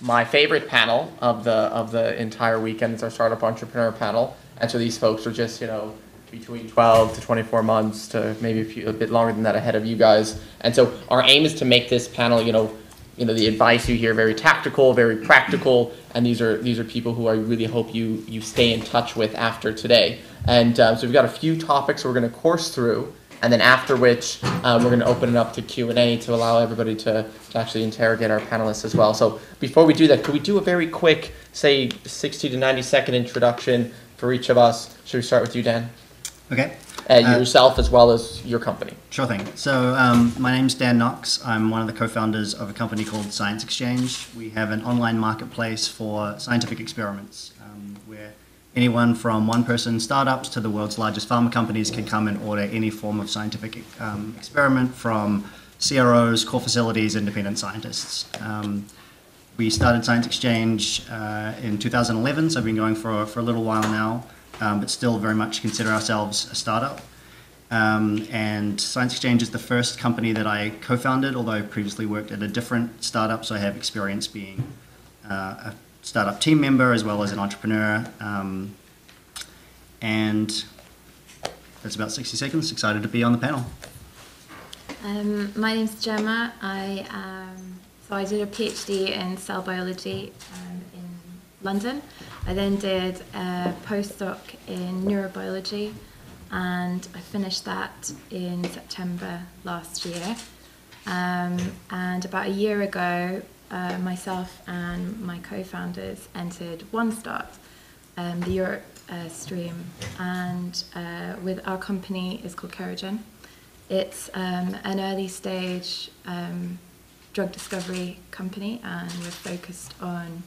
my favorite panel of the entire weekend is our startup entrepreneur panel. And so these folks are just, between 12 to 24 months to maybe a bit longer than that ahead of you guys. And so our aim is to make this panel, the advice you hear very tactical, very practical, and these are people who I really hope you stay in touch with after today. And so we've got a few topics we're going to course through, and then after which we're going to open it up to Q&A to allow everybody to actually interrogate our panelists as well. So before we do that, could we do a very quick, say 60 to 90 second introduction for each of us? Should we start with you, Dan? Okay. Yourself as well as your company. Sure thing. So my name's Dan Knox. I'm one of the co-founders of a company called Science Exchange. We have an online marketplace for scientific experiments where anyone from one-person startups to the world's largest pharma companies can come and order any form of scientific experiment from CROs, core facilities, independent scientists. We started Science Exchange in 2011, so I've been going for a little while now. But still very much consider ourselves a startup. And Science Exchange is the first company that I co-founded, although I previously worked at a different startup, so I have experience being a startup team member as well as an entrepreneur. And that's about 60 seconds. Excited to be on the panel. My name's Gemma. I did a PhD in cell biology in London. I then did a postdoc in neurobiology, and I finished that in September last year. And about a year ago, myself and my co-founders entered OneStart, the Europe stream, and with our company is called Kerogen. It's an early stage drug discovery company, and we're focused on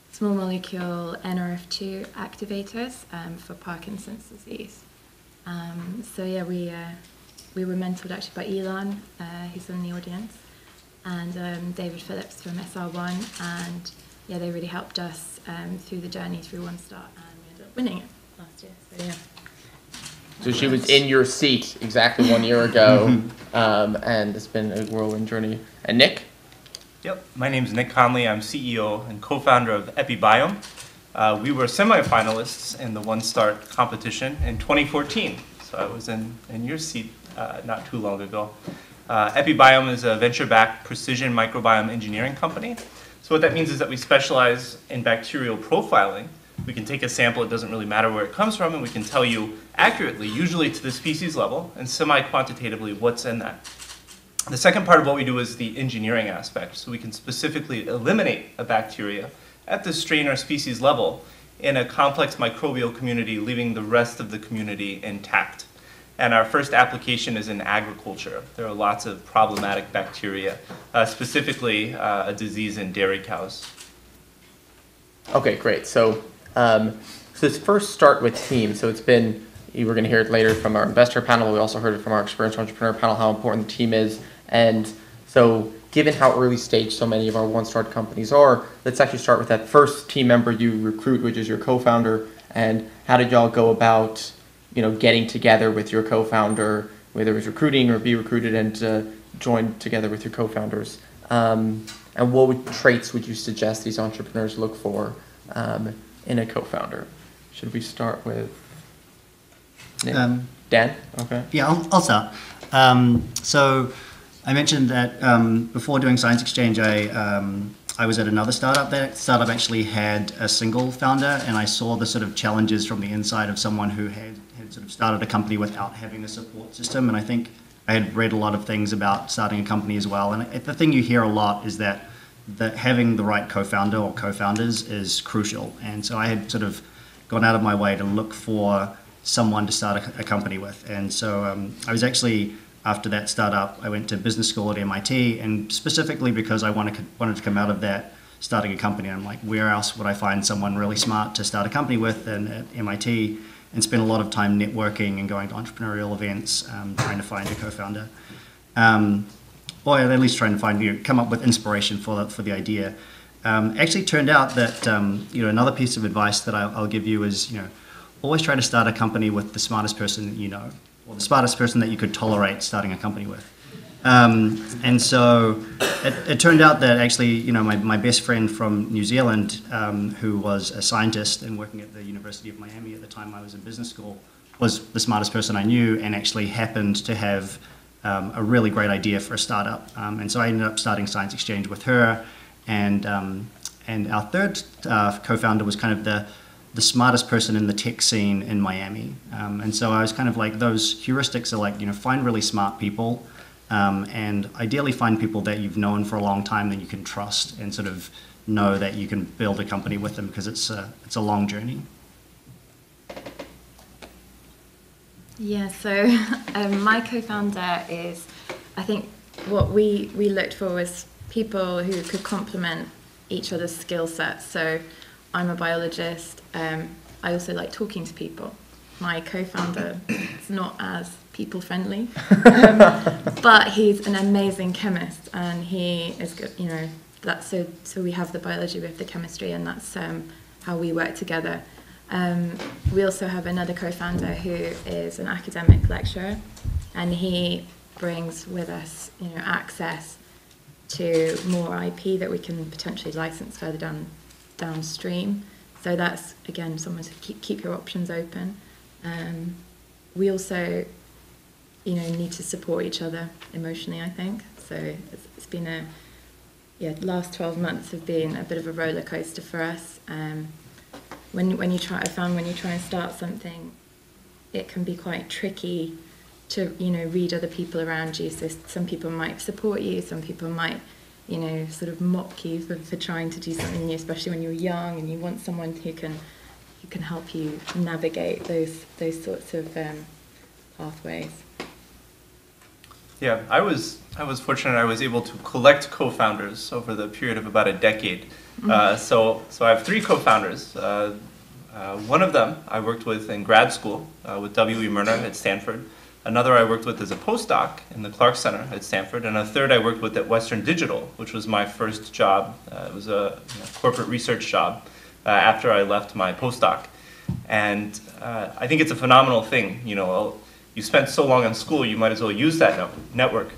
small molecule NRF2 activators for Parkinson's disease. We were mentored actually by Elon, who's in the audience, and David Phillips from SR1, and they really helped us through the journey through OneStart, and we ended up winning it last year. So she was in your seat exactly 1 year ago, and it's been a whirlwind journey. And Nick? Yep, my name is Nick Conley. I'm CEO and co-founder of Epibiome. We were semi-finalists in the OneStart competition in 2014, so I was in your seat not too long ago. Epibiome is a venture-backed precision microbiome engineering company. So what that means is that we specialize in bacterial profiling. We can take a sample, it doesn't really matter where it comes from, and we can tell you accurately, usually to the species level, and semi-quantitatively what's in that. The second part of what we do is the engineering aspect. So we can specifically eliminate a bacteria at the strain or species level in a complex microbial community, leaving the rest of the community intact. And our first application is in agriculture. There are lots of problematic bacteria, specifically a disease in dairy cows. Okay, great. So let's first start with team. So you were going to hear it later from our investor panel. We also heard it from our experienced entrepreneur panel, how important the team is. And so given how early stage so many of our OneStart companies are, let's actually start with that first team member you recruit, which is your co-founder. And how did y'all go about, getting together with your co-founder, whether it was recruiting or be recruited and join together with your co-founders? And what traits would you suggest these entrepreneurs look for in a co-founder? Should we start with Nick? Dan? Okay. Yeah, I'll start. So I mentioned that before doing Science Exchange, I was at another startup. That startup actually had a single founder, and I saw the sort of challenges from the inside of someone who had sort of started a company without having a support system. And I think I had read a lot of things about starting a company as well. And the thing you hear a lot is that having the right co-founder or co-founders is crucial. And so I had sort of gone out of my way to look for someone to start a company with. And so I was actually, after that startup, I went to business school at MIT, and specifically because I wanted to come out of that starting a company. I'm like, where else would I find someone really smart to start a company with than at MIT, and spend a lot of time networking and going to entrepreneurial events, trying to find a co-founder. Or at least trying to find, come up with inspiration for the idea. Actually turned out that, another piece of advice that I'll give you is, always try to start a company with the smartest person that you know, or the smartest person that you could tolerate starting a company with. And so it turned out that actually, you know, my best friend from New Zealand, who was a scientist and working at the University of Miami at the time I was in business school, was the smartest person I knew and actually happened to have a really great idea for a startup. And so I ended up starting Science Exchange with her. And our third co-founder was kind of the smartest person in the tech scene in Miami. And so I was kind of like, those heuristics are like, you know, find really smart people and ideally find people that you've known for a long time that you can trust and sort of know that you can build a company with them, because it's a long journey. Yeah, so my co-founder is, I think what we looked for was people who could complement each other's skill sets. So I'm a biologist. I also like talking to people. My co-founder is not as people-friendly, but he's an amazing chemist, and he is good, you know, that's so we have the biology, we have the chemistry, and that's how we work together. We also have another co-founder who is an academic lecturer, and he brings with us, you know, access to more IP that we can potentially license further downstream. So that's, again, someone to keep your options open. We also, you know, need to support each other emotionally, I think. So it's been last 12 months have been a bit of a roller coaster for us. I found when you try and start something, it can be quite tricky to, you know, read other people around you. So some people might support you, some people might, you know, sort of mock you for trying to do something new, especially when you're young and you want someone who can help you navigate those sorts of pathways. Yeah, I was fortunate. I was able to collect co-founders over the period of about a decade. So I have 3 co-founders. One of them I worked with in grad school with W.E. Myrna at Stanford. Another I worked with as a postdoc in the Clark Center at Stanford. And a third I worked with at Western Digital, which was my first job. It was a corporate research job after I left my postdoc. And I think it's a phenomenal thing. You know, you spent so long in school, you might as well use that network.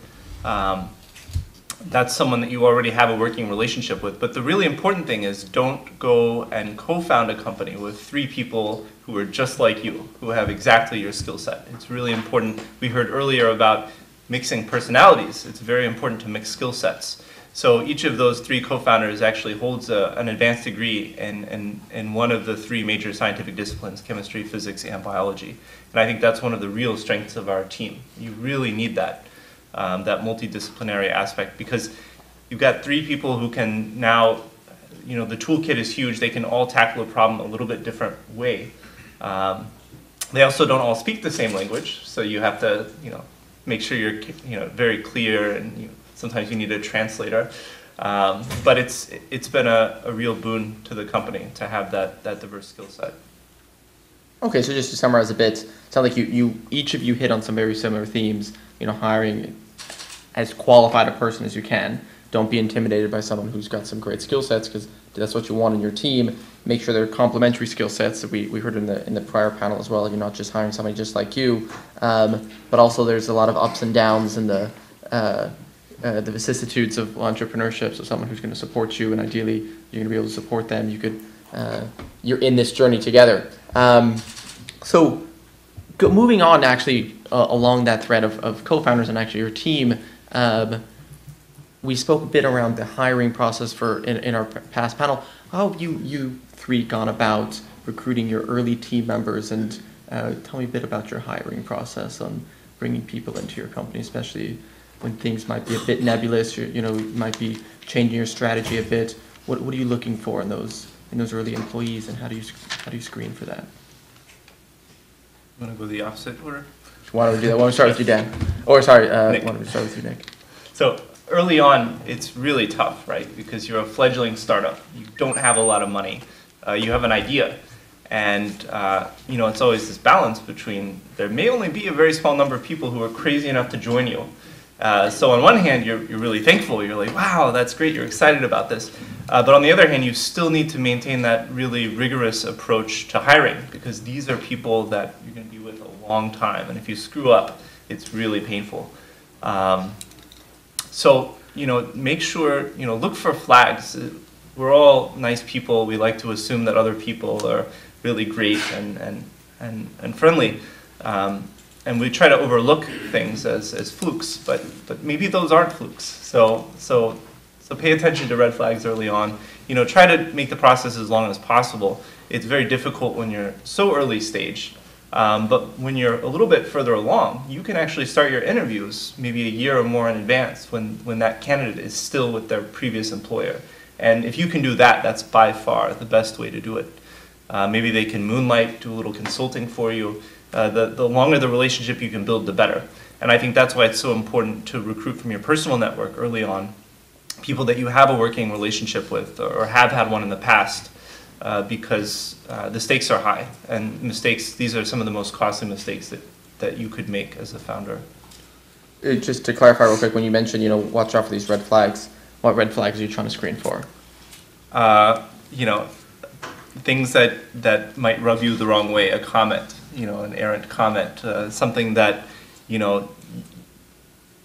That's someone that you already have a working relationship with. But the really important thing is, don't go and co-found a company with 3 people who are just like you, who have exactly your skill set. It's really important. We heard earlier about mixing personalities. It's very important to mix skill sets. So each of those 3 co-founders actually holds an advanced degree in one of the 3 major scientific disciplines: chemistry, physics, and biology. And I think that's one of the real strengths of our team. You really need that. That multidisciplinary aspect, because you've got 3 people who can now, you know, the toolkit is huge. They can all tackle a problem a little bit different way. They also don't all speak the same language, so you have to, you know, make sure you're, you know, very clear, and sometimes you need a translator. But it's been a real boon to the company to have that diverse skill set. Okay, so just to summarize a bit, it sounds like each of you hit on some very similar themes. You know, hiring as qualified a person as you can. Don't be intimidated by someone who's got some great skill sets, because that's what you want in your team. Make sure they're complementary skill sets that we heard in the prior panel as well. You're not just hiring somebody just like you, but also there's a lot of ups and downs in the vicissitudes of entrepreneurship. So someone who's going to support you, and ideally you're going to be able to support them. You're in this journey together. Moving on, actually, along that thread of co-founders and actually your team, we spoke a bit around the hiring process in our past panel. How have you 3 gone about recruiting your early team members, and tell me a bit about your hiring process on bringing people into your company, especially when things might be a bit nebulous. You might be changing your strategy a bit. What are you looking for in those early employees, and how do you screen for that? You want to go the opposite order? Why don't we do that? Why don't we start with you, Dan? Or sorry, why don't we start with you, Nick? So early on, it's really tough, right? Because you're a fledgling startup. You don't have a lot of money. You have an idea. And, you know, it's always this balance between, there may only be a very small number of people who are crazy enough to join you. So on one hand, you're really thankful. You're like, wow, that's great. You're excited about this. But on the other hand, you still need to maintain that really rigorous approach to hiring, because these are people that you're going to be with a long time. And if you screw up, it's really painful. So, make sure, look for flags. We're all nice people. We like to assume that other people are really great and friendly. And we try to overlook things as flukes, but maybe those aren't flukes. So pay attention to red flags early on. Try to make the process as long as possible. It's very difficult when you're so early stage. But when you're a little bit further along, you can actually start your interviews maybe a year or more in advance when that candidate is still with their previous employer. And if you can do that, that's by far the best way to do it. Maybe they can moonlight, do a little consulting for you. The longer the relationship you can build, the better. And I think that's why it's so important to recruit from your personal network early on, people that you have a working relationship with or have had one in the past, because the stakes are high. And these are some of the most costly mistakes that you could make as a founder. Just to clarify real quick, when you mentioned, watch out for these red flags, what red flags are you trying to screen for? Things that might rub you the wrong way, a comment, an errant comment, something that,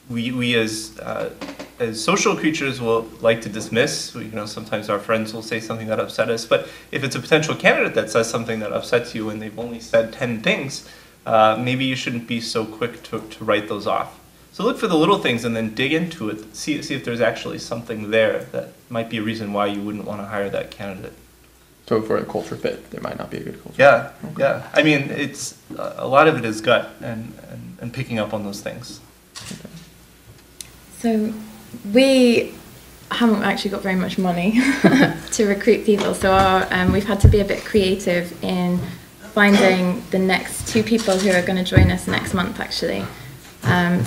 we as social creatures will like to dismiss. Sometimes our friends will say something that upset us, but if it's a potential candidate that says something that upsets you and they've only said 10 things, maybe you shouldn't be so quick to write those off. So look for the little things and then dig into it, see if there's actually something there that might be a reason why you wouldn't want to hire that candidate. So for a culture fit, there might not be a good culture. Yeah, okay. Yeah. I mean, it's a lot of it is gut and picking up on those things. Okay. So we haven't actually got very much money to recruit people, so we've had to be a bit creative in finding the next 2 people who are going to join us next month, actually.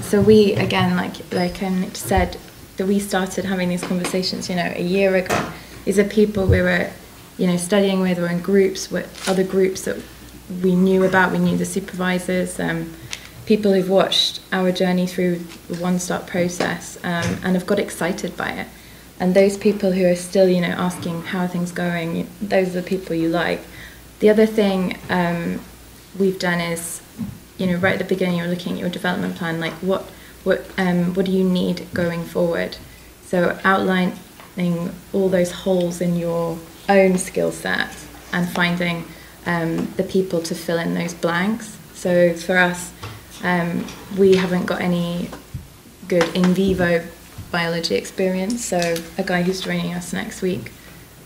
So we, again, like Nick said, that we started having these conversations, a year ago. These are people we were, studying with or in groups with other groups that we knew about. We knew the supervisors, people who've watched our journey through the One Start process and have got excited by it. And those people who are still, asking how are things going, those are the people you like. The other thing we've done is, right at the beginning, you're looking at your development plan, like what do you need going forward? So outlining all those holes in your own skill set and finding the people to fill in those blanks. So for us, we haven't got any good in vivo biology experience. So a guy who's joining us next week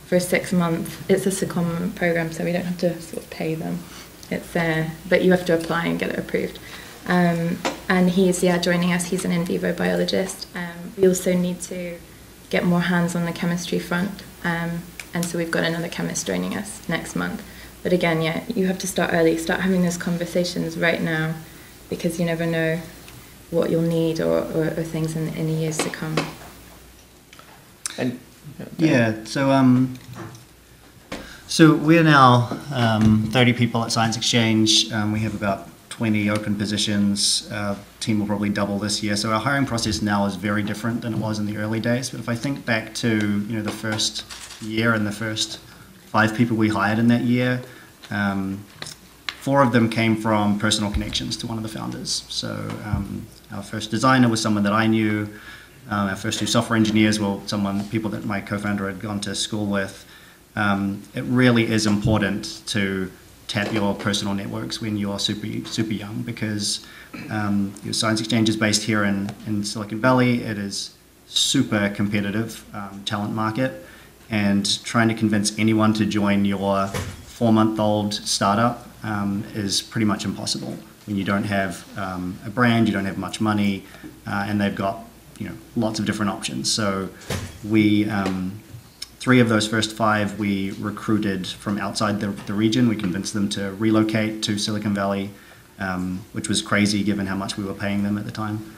for 6 months, it's a secondment program, so we don't have to sort of pay them. It's but you have to apply and get it approved. And he's joining us. He's an in vivo biologist. We also need to get more hands on the chemistry front. And so we've got another chemist joining us next month. But again, you have to start early, start having those conversations right now, because you never know what you'll need or things in the years to come. And so we're now 30 people at Science Exchange. We have about 20 open positions. Team will probably double this year. So our hiring process now is very different than it was in the early days. But if I think back to the first year and the first 5 people we hired in that year, 4 of them came from personal connections to one of the founders. So our first designer was someone that I knew. Our first 2 software engineers were people that my co-founder had gone to school with. It really is important to tap your personal networks when you're super young, because your Science Exchange is based here in Silicon Valley. It is super competitive talent market, and trying to convince anyone to join your 4-month-old startup is pretty much impossible when you don't have a brand, you don't have much money, and they've got lots of different options. So we 3 of those first 5 we recruited from outside the region. We convinced them to relocate to Silicon Valley, which was crazy given how much we were paying them at the time.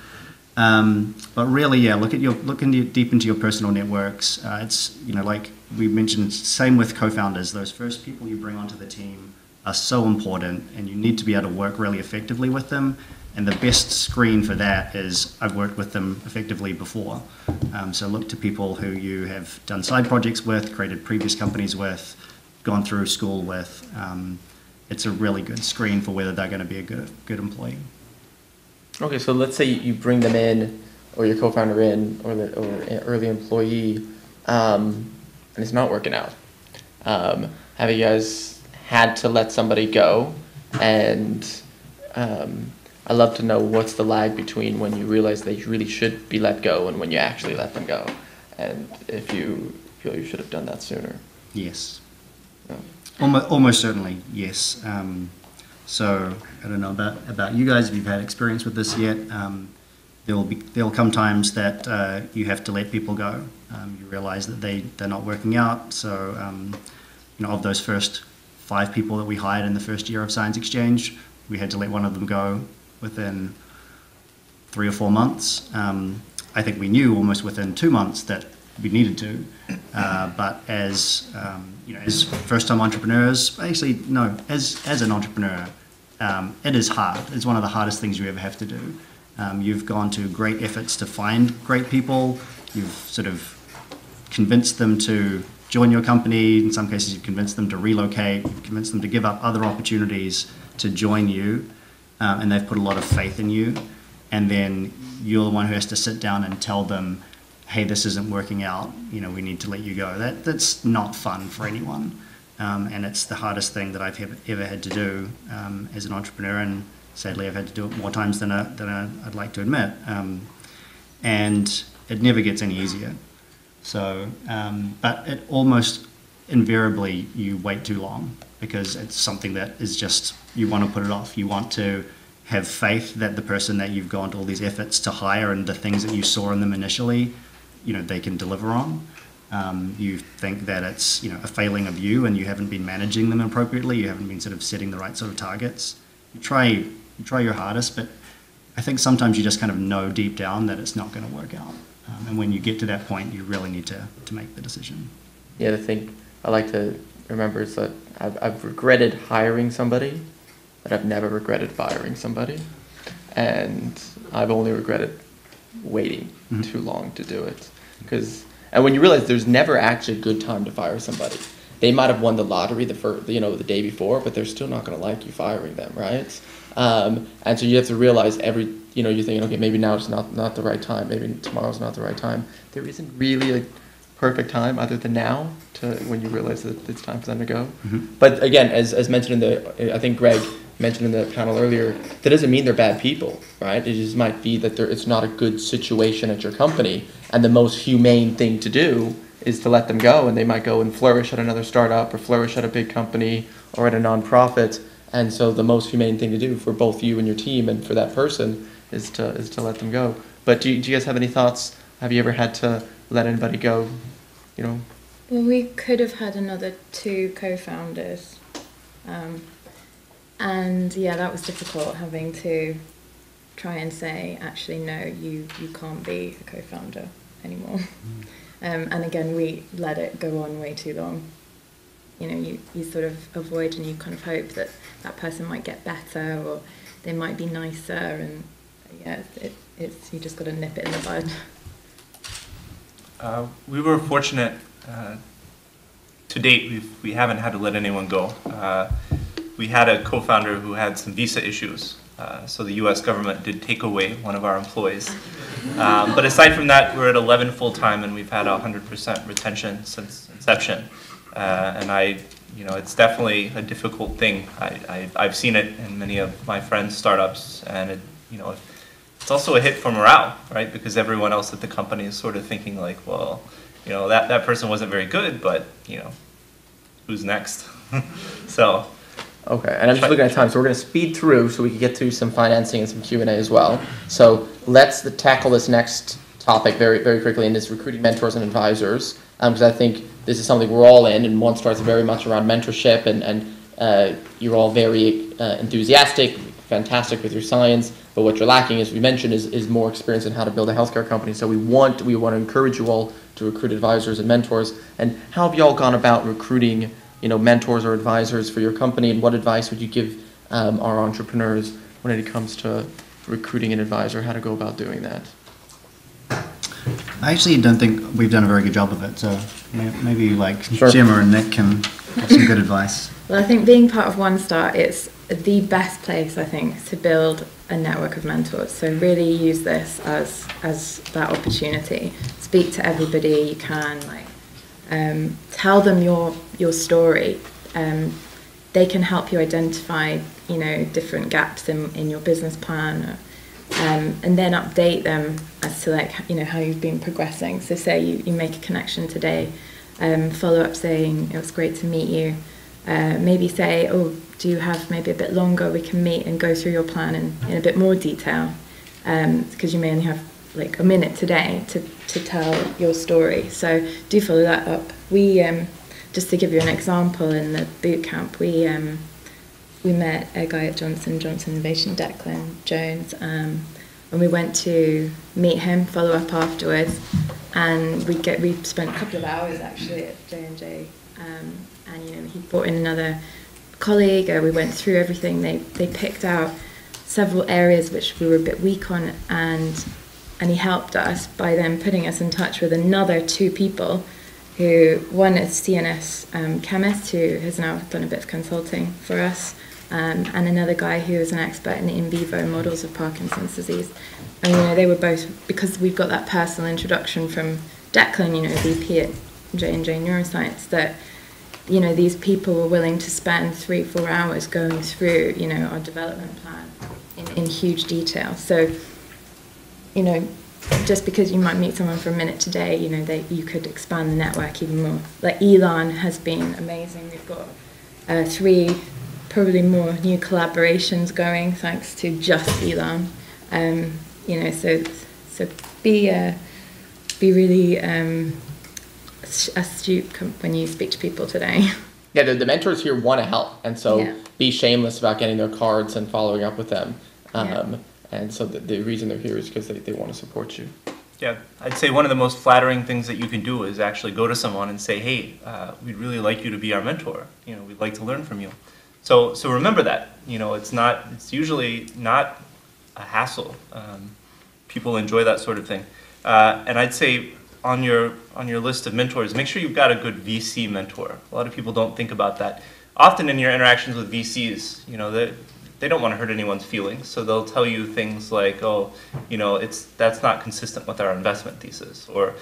But really, look deep into your personal networks. It's like we mentioned, same with co-founders. Those first people you bring onto the team are so important, and you need to be able to work really effectively with them. And the best screen for that is I've worked with them effectively before. So look to people who you have done side projects with, created previous companies with, gone through school with. It's a really good screen for whether they're going to be a good employee. Okay, so let's say you bring them in or your co-founder in, or an early employee, and it's not working out. Have you guys had to let somebody go? And I'd love to know what's the lag between when you realize they really should be let go and when you actually let them go, and if you feel you should have done that sooner. Yes. No. Almost certainly, yes. So I don't know about you guys, if you've had experience with this yet. There'll come times that you have to let people go. You realize that they're not working out. So of those first 5 people that we hired in the first year of Science Exchange, we had to let one of them go within 3 or 4 months. I think we knew almost within 2 months that we needed to, but as as first-time entrepreneurs, actually no, as an entrepreneur, it is hard. It's one of the hardest things you ever have to do. You've gone to great efforts to find great people. You've sort of convinced them to join your company. In some cases, you've convinced them to relocate. You've convinced them to give up other opportunities to join you, and they've put a lot of faith in you. And then you're the one who has to sit down and tell them, hey, this isn't working out, we need to let you go. That's not fun for anyone. And it's the hardest thing that I've ever had to do as an entrepreneur, and sadly I've had to do it more times than I'd like to admit. And it never gets any easier. So, but it almost invariably you wait too long, because it's something that is just, you want to put it off. You want to have faith that the person that you've gone to all these efforts to hire and the things that you saw in them initially, they can deliver on. You think that it's a failing of you, and you haven't been managing them appropriately. You haven't been sort of setting the right sort of targets. You try your hardest, but I think sometimes you just kind of know deep down that it's not going to work out. And when you get to that point, you really need to make the decision. Yeah, the thing I like to remember is that I've regretted hiring somebody, but I've never regretted firing somebody, and I've only regretted waiting too long to do it. And when you realize there's never actually a good time to fire somebody, they might have won the lottery the day before, but they're still not going to like you firing them, right? And so you have to realize you're thinking, okay, maybe now it's not the right time, maybe tomorrow's not the right time. There isn't really a perfect time other than now when you realize that it's time for them to go. But again, as mentioned I think Greg mentioned in the panel earlier, that doesn't mean they're bad people, right? It just might be that it's not a good situation at your company, and the most humane thing to do is to let them go, and they might go and flourish at another startup or flourish at a big company or at a nonprofit. And so the most humane thing to do for both you and your team and for that person is to let them go. But do you guys have any thoughts? Have you ever had to let anybody go? Well, we could have had another 2 co-founders. And yeah, that was difficult, having to try and say, actually, no, you can't be a co-founder anymore. And again, we let it go on way too long. You sort of avoid, and you kind of hope that that person might get better, or they might be nicer, and yeah, it's you just got to nip it in the bud. We were fortunate. To date, we haven't had to let anyone go. We had a co-founder who had some visa issues, so the U.S. government did take away one of our employees. But aside from that, we're at 11 full-time, and we've had 100% retention since inception. And it's definitely a difficult thing. I've seen it in many of my friends' startups, and it's also a hit for morale, right? Because everyone else at the company is sort of thinking like, well, that person wasn't very good, but who's next? So. Okay, and I'm just looking at time, so we're going to speed through so we can get to some financing and some Q&A as well. So let's tackle this next topic very, very quickly, and this recruiting mentors and advisors, because I think this is something we're all in, and OneStar's very much around mentorship, and you're all very enthusiastic, fantastic with your science, but what you're lacking, as we mentioned, is more experience in how to build a healthcare company. So we want to encourage you all to recruit advisors and mentors. And how have you all gone about recruiting mentors or advisors for your company, and what advice would you give our entrepreneurs when it comes to recruiting an advisor, how to go about doing that? I actually don't think we've done a very good job of it, so maybe Sure. Gemma and Nick can have some good advice. Well, I think being part of OneStar, it's the best place, I think, to build a network of mentors. So really use this as that opportunity. Speak to everybody you can. Tell them your story. They can help you identify, different gaps in your business plan, and then update them as to how you've been progressing. So say you make a connection today, follow up saying it was great to meet you. Maybe say, oh, do you have maybe a bit longer? We can meet and go through your plan in a bit more detail, because you may only have like a minute today to tell your story. So do follow that up. We just to give you an example, in the boot camp, we met a guy at Johnson Innovation, Declan Jones, and we went to meet him, follow up afterwards, and we spent a couple of hours actually at J&J, and he brought in another colleague. We went through everything. They picked out several areas which we were a bit weak on, and he helped us by then putting us in touch with another 2 people. One is CNS chemist who has now done a bit of consulting for us, and another guy who is an expert in vivo models of Parkinson's disease. And they were both, because we've got that personal introduction from Declan, VP at J&J Neuroscience, that these people were willing to spend 3-4 hours going through our development plan in huge detail. So just because you might meet someone for a minute today, you could expand the network even more. Like Elon has been amazing. We've got 3, probably more new collaborations going thanks to just Elon. So be really astute when you speak to people today. Yeah, the mentors here want to help, and so Yeah. be shameless about getting their cards and following up with them. Yeah. And so the reason they're here is because they want to support you. Yeah, I'd say one of the most flattering things that you can do is actually go to someone and say, hey, we'd really like you to be our mentor. We'd like to learn from you. So remember that. It's usually not a hassle. People enjoy that sort of thing. And I'd say on your list of mentors, make sure you've got a good VC mentor. A lot of people don't think about that. Often in your interactions with VCs, they don't want to hurt anyone's feelings, so they'll tell you things like, oh, that's not consistent with our investment thesis, or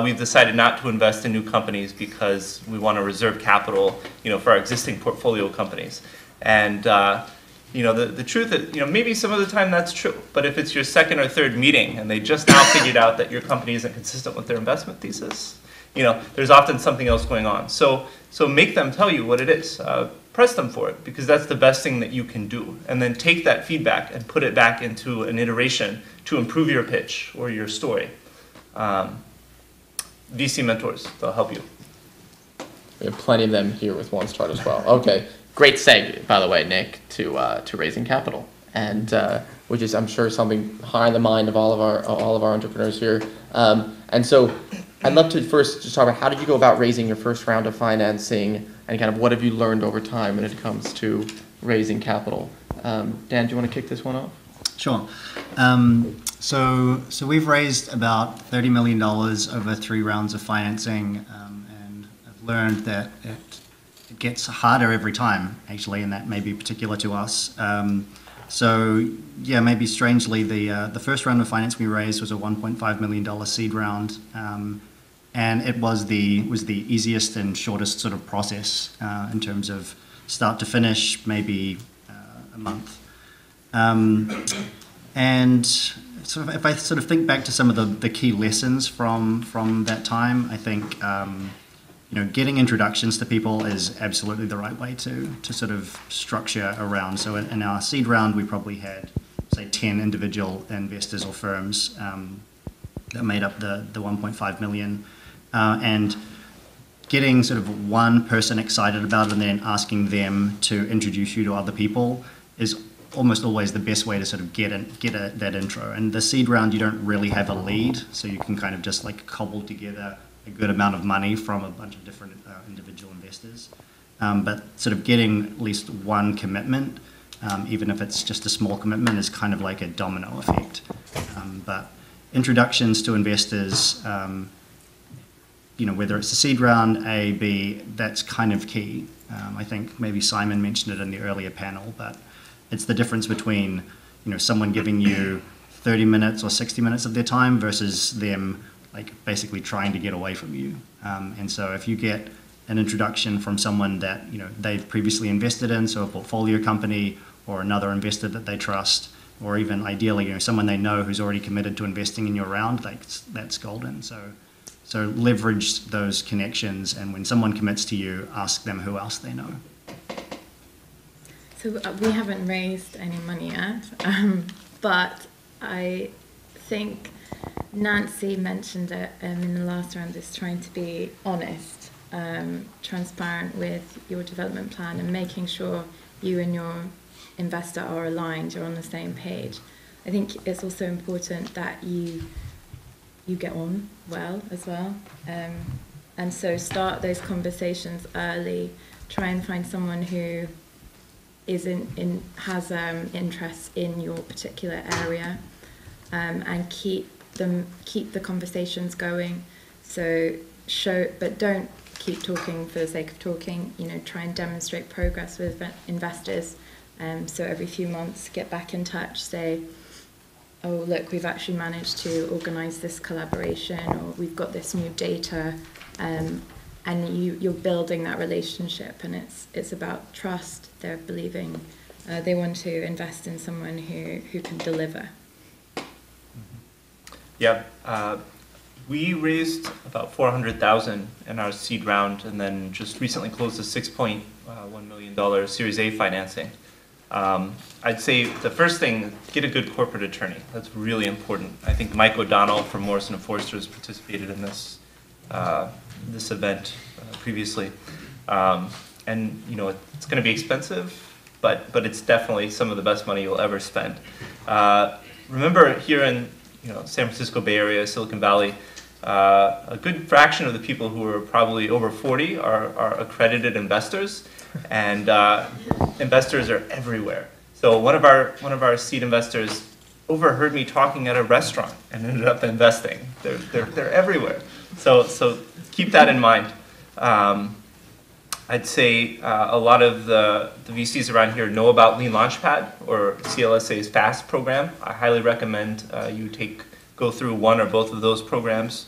we've decided not to invest in new companies because we want to reserve capital, for our existing portfolio companies. And the truth is, maybe some of the time that's true, but if it's your second or third meeting and they just now figured out that your company isn't consistent with their investment thesis, there's often something else going on. So make them tell you what it is. Press them for it, because that's the best thing that you can do. And then take that feedback and put it back into an iteration to improve your pitch or your story. VC mentors, they'll help you. We have plenty of them here with OneStart as well. Okay, great segue, by the way, Nick, to raising capital, and which is, I'm sure, something high in the mind of all of our entrepreneurs here. And so I'd love to first just talk about, how did you go about raising your first round of financing, and kind of what have you learned over time when it comes to raising capital? Dan, do you want to kick this one off? Sure. So we've raised about $30 million over 3 rounds of financing, and I've learned that it gets harder every time, actually, and that may be particular to us. So yeah, maybe strangely, the first round of finance we raised was a $1.5 million seed round, and it was the easiest and shortest sort of process in terms of start to finish, maybe a month. And sort of, if I sort of think back to some of the key lessons from that time, I think getting introductions to people is absolutely the right way to sort of structure a round. So in our seed round, we probably had, say, 10 individual investors or firms that made up the 1.5 million. And getting sort of one person excited about it and then asking them to introduce you to other people is almost always the best way to sort of get that intro. And the seed round, you don't really have a lead, so you can kind of just like cobble together a good amount of money from a bunch of different individual investors. But sort of getting at least one commitment, even if it's just a small commitment, is kind of like a domino effect. But introductions to investors, whether it's a seed round, A, B, that's kind of key. I think maybe Simon mentioned it in the earlier panel, but it's the difference between, someone giving you 30 minutes or 60 minutes of their time versus them like basically trying to get away from you. And so if you get an introduction from someone that, they've previously invested in, so a portfolio company or another investor that they trust, or even ideally, someone they know who's already committed to investing in your round, that's golden. So leverage those connections, and when someone commits to you, ask them who else they know. So we haven't raised any money yet, but I think Nancy mentioned it in the last round, is trying to be honest, transparent with your development plan and making sure you and your investor are aligned, you're on the same page. I think it's also important that you get on well as well. And so start those conversations early, try and find someone who has interests in your particular area, and keep the conversations going. So but don't keep talking for the sake of talking. Try and demonstrate progress with investors. So every few months, get back in touch, say, oh, look, we've actually managed to organise this collaboration, or we've got this new data, and you're building that relationship, and it's about trust. They're believing, they want to invest in someone who can deliver. Yeah, we raised about 400,000 in our seed round, and then just recently closed a $6.1 million Series A financing. I'd say the first thing, get a good corporate attorney. That's really important. I think Mike O'Donnell from Morrison & Foerster has participated in this this event previously, and it's going to be expensive, but it's definitely some of the best money you'll ever spend. Remember, here in San Francisco Bay Area, Silicon Valley, a good fraction of the people who are probably over 40 are accredited investors, and investors are everywhere. So one of our seed investors overheard me talking at a restaurant and ended up investing. They're everywhere. So keep that in mind. I'd say a lot of the VCs around here know about Lean Launchpad or CLSA's FAST program. I highly recommend you go through one or both of those programs.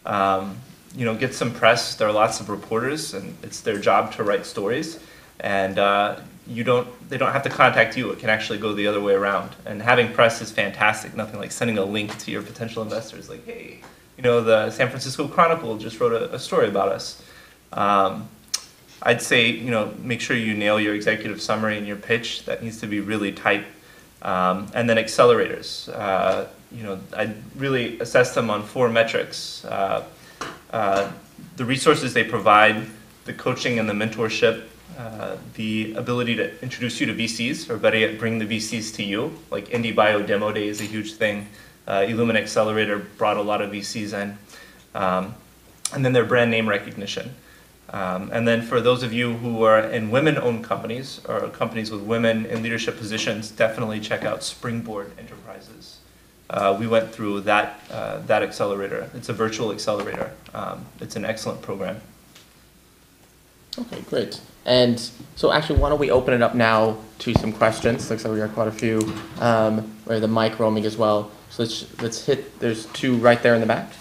Get some press. There are lots of reporters, and it's their job to write stories. And they don't have to contact you. It can actually go the other way around. And having press is fantastic. Nothing like sending a link to your potential investors, like, hey, the San Francisco Chronicle just wrote a story about us. I'd say, make sure you nail your executive summary and your pitch. That needs to be really tight. And then accelerators. I'd really assess them on 4 metrics. The resources they provide, the coaching and the mentorship, the ability to introduce you to VCs, or better yet, bring the VCs to you. Like IndieBio Demo Day is a huge thing. Illumina Accelerator brought a lot of VCs in. And then their brand name recognition. And then for those of you who are in women-owned companies or companies with women in leadership positions, definitely check out Springboard Enterprises. We went through that accelerator. It's a virtual accelerator. It's an excellent program. Okay, great. And so actually, why don't we open it up now to some questions? Looks like we got quite a few. We have the mic roaming as well. So let's hit, there's 2 right there in the back.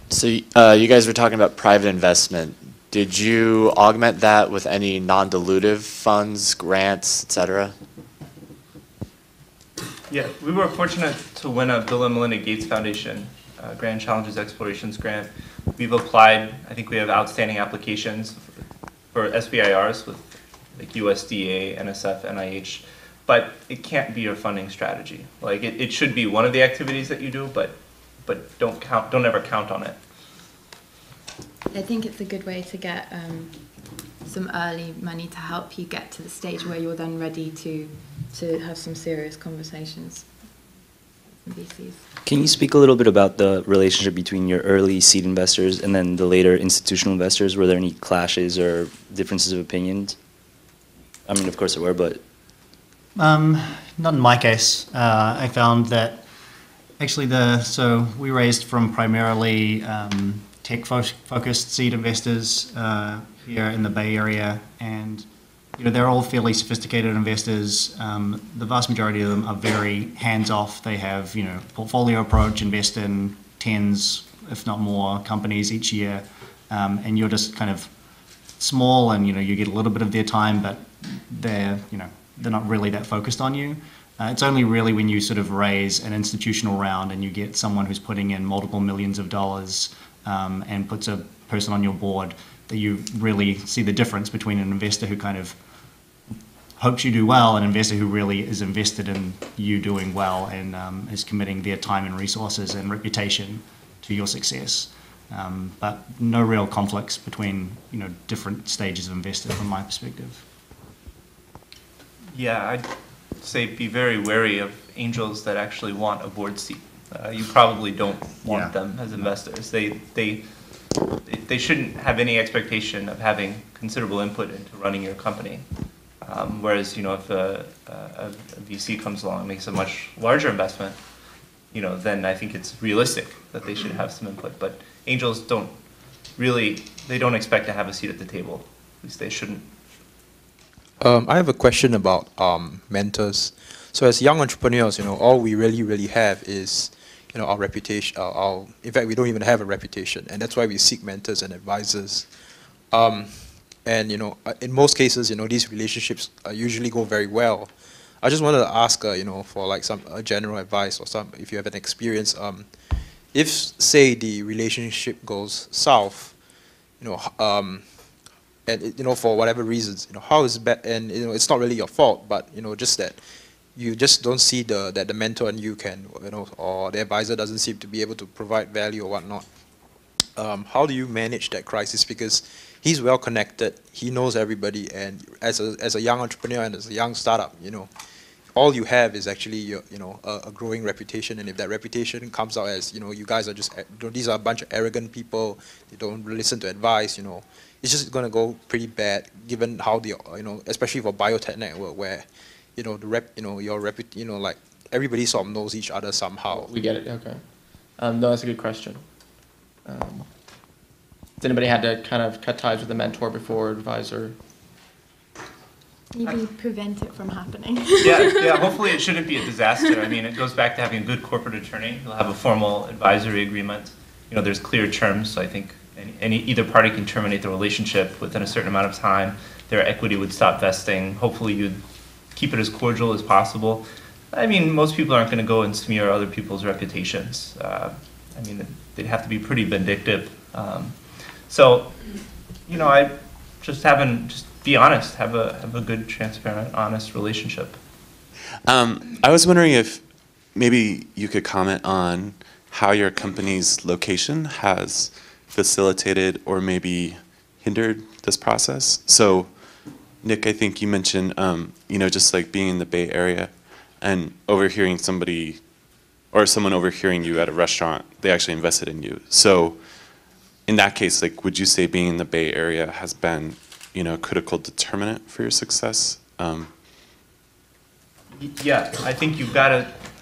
So you guys were talking about private investment. Did you augment that with any non-dilutive funds, grants, et cetera? Yeah, we were fortunate to win a Bill and Melinda Gates Foundation Grand Challenges Explorations grant. We've applied, I think we have outstanding applications for SBIRs with like USDA, NSF, NIH, but it can't be your funding strategy. Like it should be one of the activities that you do, but don't ever count on it. I think it's a good way to get some early money to help you get to the stage where you're then ready to have some serious conversations with VCs. Can you speak a little bit about the relationship between your early seed investors and then the later institutional investors? Were there any clashes or differences of opinions? I mean, of course there were, but... Not in my case. I found that actually so we raised from primarily tech-focused seed investors here in the Bay Area, and they're all fairly sophisticated investors. The vast majority of them are very hands-off. They have portfolio approach, invest in tens, if not more, companies each year, and you're just kind of small, and you get a little bit of their time, but they're not really that focused on you. It's only really when you sort of raise an institutional round and you get someone who's putting in multiple millions of dollars and puts a person on your board that you really see the difference between an investor who kind of hopes you do well and an investor who really is invested in you doing well and is committing their time and resources and reputation to your success. But no real conflicts between different stages of investor from my perspective. Yeah, I'd say be very wary of angels that actually want a board seat. You probably don't want them as investors. They shouldn't have any expectation of having considerable input into running your company. Whereas, if a VC comes along and makes a much larger investment, then I think it's realistic that they should have some input. But angels don't expect to have a seat at the table. At least they shouldn't. I have a question about mentors. So as young entrepreneurs, all we really have is, our reputation. In fact, we don't even have a reputation, and that's why we seek mentors and advisors. And in most cases, these relationships usually go very well. I just wanted to ask, for like some general advice or if you have an experience. If say the relationship goes south, and for whatever reasons, how is bad, and it's not really your fault, but just that you just don't see that the mentor and you can, or the advisor doesn't seem to be able to provide value or whatnot. How do you manage that crisis? Because he's well connected, he knows everybody, and as a young entrepreneur and as a young startup, all you have is actually a growing reputation, and if that reputation comes out as you guys are just these are a bunch of arrogant people, they don't listen to advice, it's just going to go pretty bad, given how especially for biotech network where like everybody sort of knows each other somehow. We get it. Okay. No, that's a good question. Has anybody had to kind of cut ties with a mentor before, advisor? Maybe prevent it from happening. Yeah. Hopefully, it shouldn't be a disaster. I mean, it goes back to having a good corporate attorney. You'll have a formal advisory agreement. There's clear terms. So I think either party can terminate the relationship within a certain amount of time. Their equity would stop vesting. Hopefully, you'd keep it as cordial as possible. I mean, most people aren't going to go and smear other people's reputations. They'd have to be pretty vindictive. So, I just be honest. Have a good, transparent, honest relationship. I was wondering if maybe you could comment on how your company's location has facilitated or maybe hindered this process. So, Nick, I think you mentioned, just like being in the Bay Area and overhearing somebody or someone overhearing you at a restaurant, they actually invested in you. So in that case, like, would you say being in the Bay Area has been, a critical determinant for your success? Yeah, I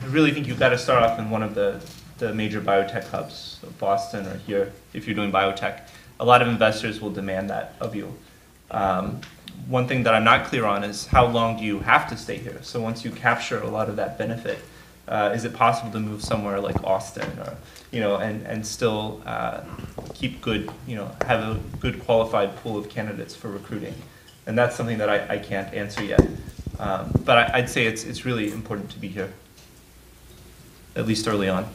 really think you've got to start off in one of the major biotech hubs, so Boston or here, if you're doing biotech. A lot of investors will demand that of you. One thing that I'm not clear on is how long do you have to stay here? So once you capture a lot of that benefit, is it possible to move somewhere like Austin or, and still keep good, have a good qualified pool of candidates for recruiting? And that's something that I can't answer yet. But I'd say it's really important to be here, at least early on.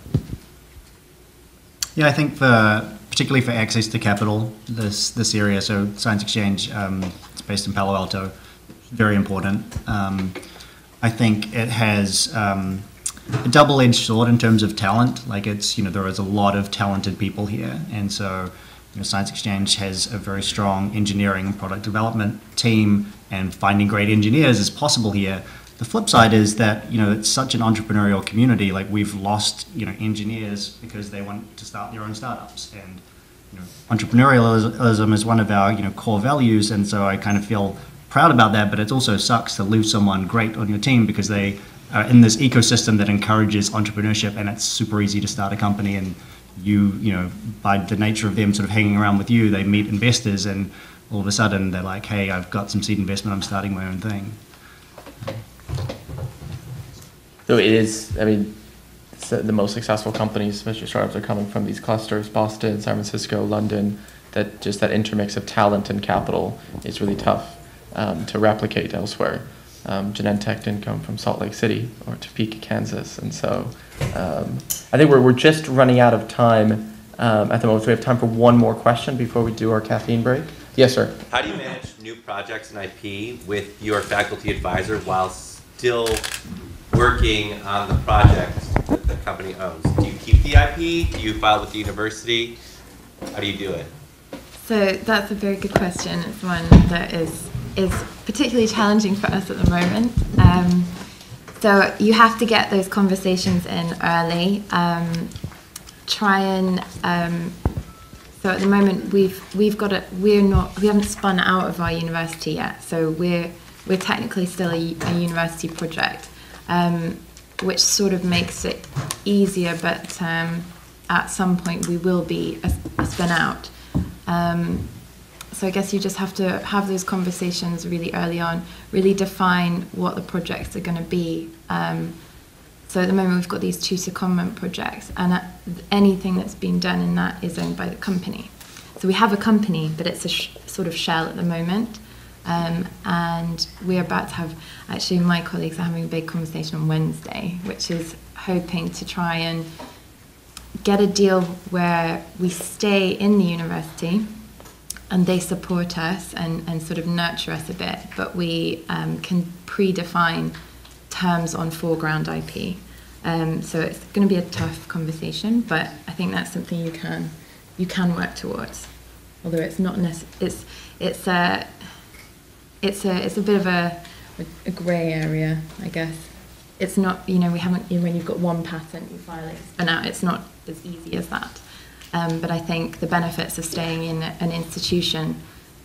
Yeah, I think particularly for access to capital, this area, so Science Exchange, it's based in Palo Alto, very important. I think it has a double-edged sword in terms of talent. Like there is a lot of talented people here, and so Science Exchange has a very strong engineering and product development team, and finding great engineers is possible here. The flip side is that it's such an entrepreneurial community. Like we've lost engineers because they want to start their own startups, and entrepreneurialism is one of our core values. And so I kind of feel proud about that, but it also sucks to lose someone great on your team because they are in this ecosystem that encourages entrepreneurship, and it's super easy to start a company. And you know, by the nature of them sort of hanging around with you, they meet investors, and all of a sudden they're like, hey, I've got some seed investment, I'm starting my own thing. So it is, I mean, the most successful companies, especially startups, are coming from these clusters, Boston, San Francisco, London, that just that intermix of talent and capital is really tough to replicate elsewhere. Genentech didn't come from Salt Lake City or Topeka, Kansas. And so I think we're just running out of time at the moment. So we have time for one more question before we do our caffeine break. Yes, sir. How do you manage new projects in IP with your faculty advisor while still working on the project that the company owns? Do you keep the IP? Do you file with the university? How do you do it? So that's a very good question. It's one that is particularly challenging for us at the moment. So you have to get those conversations in early. Try and so at the moment we haven't spun out of our university yet. So we're technically still a university project, which sort of makes it easier. But at some point we will be a spin out. So I guess you just have to have those conversations really early on, really define what the projects are going to be. So at the moment we've got these two secondment projects, and anything that's been done in that is owned by the company. So we have a company, but it's a sort of shell at the moment. And we're about to have, actually my colleagues are having a big conversation on Wednesday, which is hoping to try and get a deal where we stay in the university and they support us and sort of nurture us a bit, but we can predefine terms on foreground IP. So it's going to be a tough conversation, but I think that's something you can work towards. Although it's not necessarily, it's a bit of a grey area, I guess. It's not, you know, when you've got one patent, you file it, and out, it's not as easy as that. But I think the benefits of staying in an institution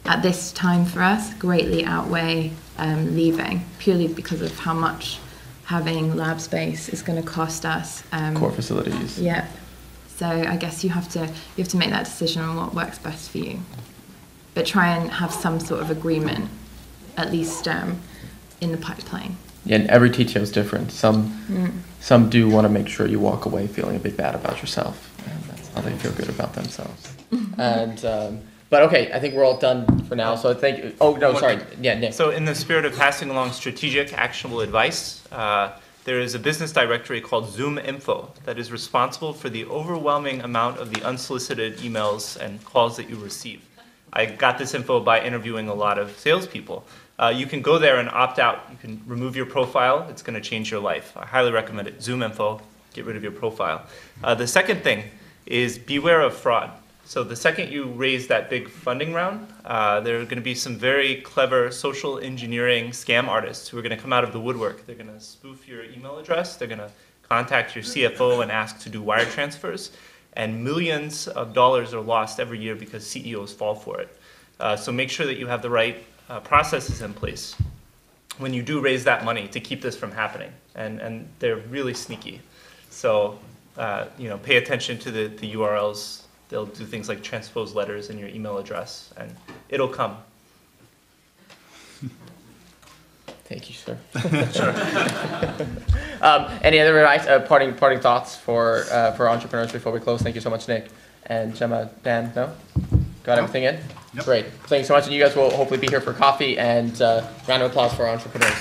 at this time for us greatly outweigh leaving, purely because of how much having lab space is going to cost us. Core facilities. Yeah. So I guess you have to make that decision on what works best for you. But try and have some sort of agreement, at least in the pipeline. Yeah, and every TTO is different. Some do want to make sure you walk away feeling a bit bad about yourself, and that's how they feel good about themselves. And but okay, I think we're all done for now. So thank you. Oh no, sorry. Yeah, Nick. So in the spirit of passing along strategic, actionable advice, there is a business directory called ZoomInfo that is responsible for the overwhelming amount of the unsolicited emails and calls that you receive. I got this info by interviewing a lot of salespeople. You can go there and opt out. You can remove your profile. It's going to change your life. I highly recommend it. ZoomInfo, get rid of your profile. The second thing is beware of fraud. So the second you raise that big funding round, there are going to be some very clever social engineering scam artists who are going to come out of the woodwork. They're going to spoof your email address. They're going to contact your CFO and ask to do wire transfers. And millions of dollars are lost every year because CEOs fall for it. So make sure that you have the right processes in place when you do raise that money to keep this from happening. And they're really sneaky. So pay attention to the URLs. They'll do things like transpose letters in your email address, and it'll come. Thank you, sir. Sure. Any other advice, parting thoughts for entrepreneurs before we close? Thank you so much, Nick. And Gemma, Dan, no? Got everything in? Yep. Great. Thanks so much, and you guys will hopefully be here for coffee, and round of applause for our entrepreneurs.